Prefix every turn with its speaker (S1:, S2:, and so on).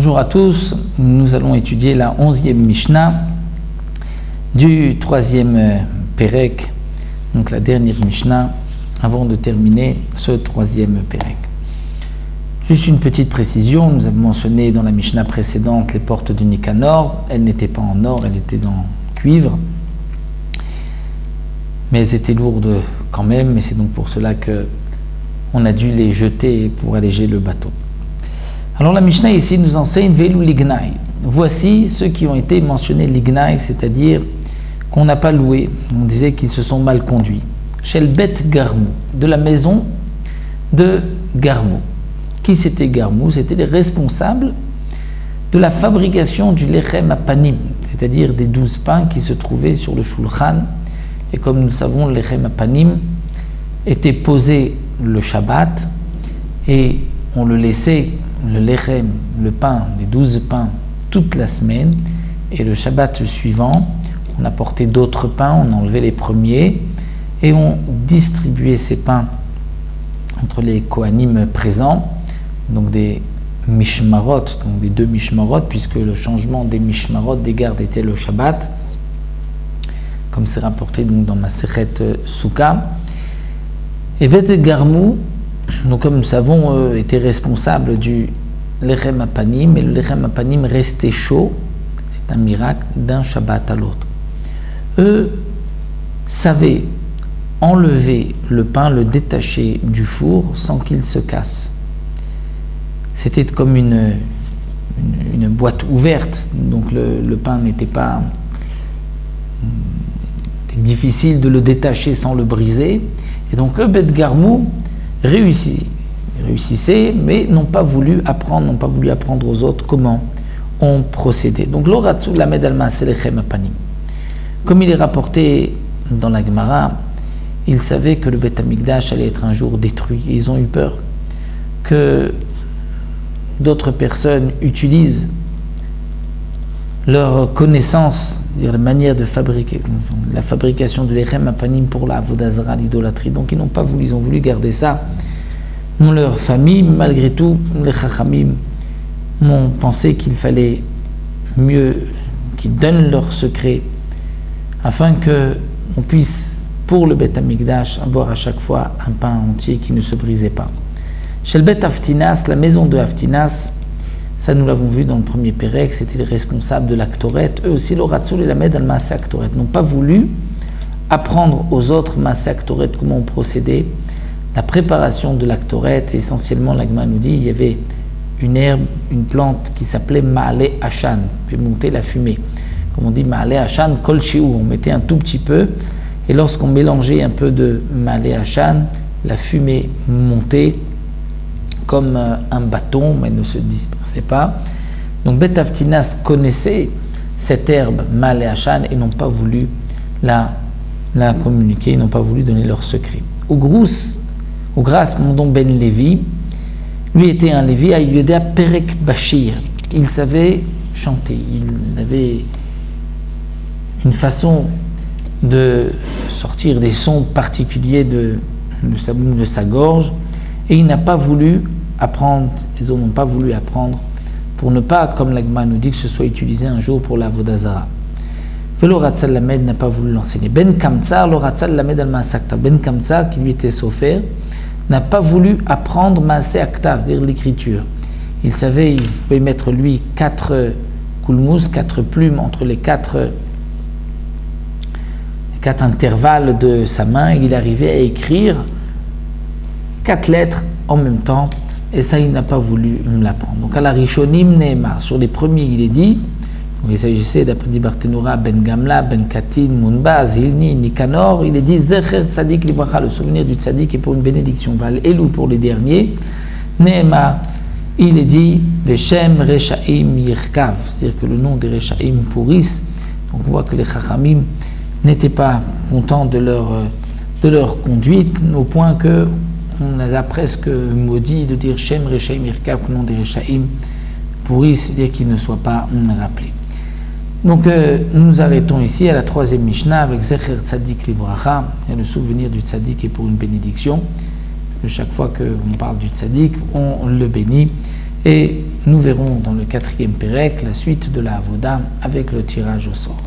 S1: Bonjour à tous, nous allons étudier la 11e Mishnah du 3e Perek, donc la dernière Mishnah, avant de terminer ce 3e Perek. Juste une petite précision, nous avons mentionné dans la Mishnah précédente les portes du Nicanor, elles n'étaient pas en or, elles étaient en cuivre, mais elles étaient lourdes quand même, et c'est donc pour cela qu'on a dû les jeter pour alléger le bateau. Alors la Mishnah ici nous enseigne Velu Lignai. Voici ceux qui ont été mentionnés Lignai, c'est-à-dire qu'on n'a pas loué. On disait qu'ils se sont mal conduits. Shel Bet Garmou, de la maison de Garmou. Qui c'était Garmou? C'était les responsables de la fabrication du Lechem Apanim, c'est-à-dire des 12 pains qui se trouvaient sur le Shulchan. Et comme nous le savons, le Lechem Apanim était posé le Shabbat et on le laissait, le lechem, le pain, les 12 pains, toute la semaine, et le Shabbat suivant, on apportait d'autres pains, on enlevait les premiers, et on distribuait ces pains entre les Kohanim présents, donc des Mishmarot, donc des 2 Mishmarot, puisque le changement des Mishmarot, des gardes, était le Shabbat, comme c'est rapporté donc dans Masechet Souka. Et Bet Garmou, donc comme nous savons, était responsable du Lechem Apanim, et le Lechem Apanim restait chaud, c'est un miracle, d'un Shabbat à l'autre. Eux savaient enlever le pain, le détacher du four sans qu'il se casse. C'était comme une boîte ouverte, donc le pain n'était pas... C'était difficile de le détacher sans le briser, et donc eux, Bet Garmou, réussissaient, mais n'ont pas voulu apprendre aux autres comment on procédait. Donc l'oratsu lamed al ma'aseh lechem apanim. Comme il est rapporté dans la Gemara, ils savaient que le Beth Amikdash allait être un jour détruit. Et ils ont eu peur que d'autres personnes utilisent leur connaissance, c'est-à-dire la manière de fabriquer, la fabrication de lechem apanim pour la avodah zara, l'idolâtrie. Donc ils n'ont pas voulu, ils ont voulu garder ça dans leur famille. Malgré tout, les chachamim m'ont pensé qu'il fallait mieux qu'ils donnent leur secret afin qu'on puisse, pour le Beth Amikdash, avoir à chaque fois un pain entier qui ne se brisait pas. Chez le Beth Aftinas, la maison de Aftinas, ça nous l'avons vu dans le premier Pérec, c'était les responsables de l'Aktoret. Eux aussi, l'Oratsul et la Med al-Maaseh Aktoret n'ont pas voulu apprendre aux autres Maaseh Aktoret comment on procédait. La préparation de l'Aktoret, essentiellement, l'Agma nous dit, il y avait une herbe, une plante qui s'appelait Ma'ale Hashan, puis monter la fumée. Comme on dit Ma'ale Hashan, Kol Shi'u, on mettait un tout petit peu, et lorsqu'on mélangeait un peu de Ma'ale Hashan, la fumée montait comme un bâton, mais ne se dispersait pas. Donc Bet Aftinas connaissait cette herbe Ma'ale Hashan et n'ont pas voulu la communiquer, ils n'ont pas voulu donner leur secret. Ougras Mondon Ben Lévi, lui était un Lévi, à Yuda Perek Bashir. Il savait chanter, il avait une façon de sortir des sons particuliers de sa gorge, et il n'a pas voulu apprendre, les autres n'ont pas voulu apprendre, pour ne pas, comme l'Agma nous dit, que ce soit utilisé un jour pour la avodah zara. Velo Ratzal Lamed n'a pas voulu l'enseigner. Ben Kamtsar, lo Ratzal Lamed al Maaseh Aktav. Ben Kamtsar, qui lui était sofer, n'a pas voulu apprendre Maaseh Aktav, c'est-à-dire l'écriture. Il savait, il pouvait mettre lui 4 kulmuz, 4 plumes entre les 4 intervalles de sa main, et il arrivait à écrire 4 lettres en même temps, et ça il n'a pas voulu l'apprendre. Donc à la Rishonim Nehemar, sur les premiers il est dit, donc il s'agissait d'après dit Barthénoura, Ben Gamla, Ben Katin, Munbaz, Hilni, Nicanor, il est dit Zecher Tzadik Livracha, le souvenir du Tzadik est pour une bénédiction, Val Elou pour les derniers, Nehemar, il est dit Veshem Rechaim Yirkav, c'est-à-dire que le nom des Rechaim pourrissent. Donc on voit que les Chachamim n'étaient pas contents de leur conduite, au point que on les a presque maudits de dire Shem Rechaim Yirkav, le nom des Rechaim pourrissent, c'est-à-dire qu'ils ne soient pas rappelés. Donc nous nous arrêtons ici à la 3e Mishnah avec Zecher Tzadik Livracha, et le souvenir du Tzadik est pour une bénédiction. Chaque fois qu'on parle du Tzadik, on le bénit. Et nous verrons dans le 4e Pérec la suite de la Avoda avec le tirage au sort.